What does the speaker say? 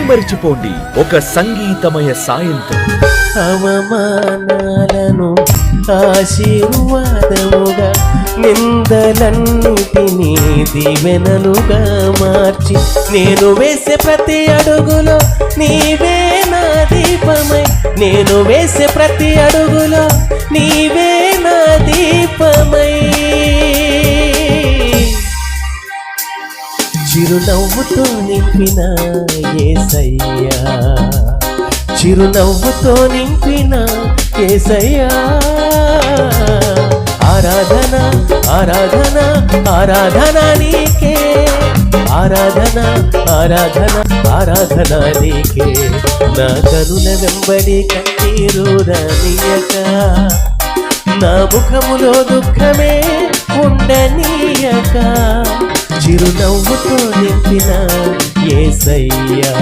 మైమరిచిపోండి ఒక సంగీతమయ సాయంత్రం. అవమానాలను ఆశీర్వాదముగా, నిందలన్నిటినీ దీవెనలుగా మార్చి, నేను వేసే ప్రతి అడుగులో నీవే నా దీపమై, నేను వేసే ప్రతి అడుగులో నీవే నా దీపమై. చిరునవ్వుతో నింపిన యేసయ్యా, చిరునవ్వుతో నింపిన యేసయ్యా. ఆరాధన ఆరాధన ఆరాధన నీకే, ఆరాధన ఆరాధన ఆరాధన నీకే. నా కనుల వెంబడి కన్నీరు రానియక, నా ముఖములో దుఃఖమే ఉండనీయక, చిరునవ్వుతో నింపిన యేసయ్యా.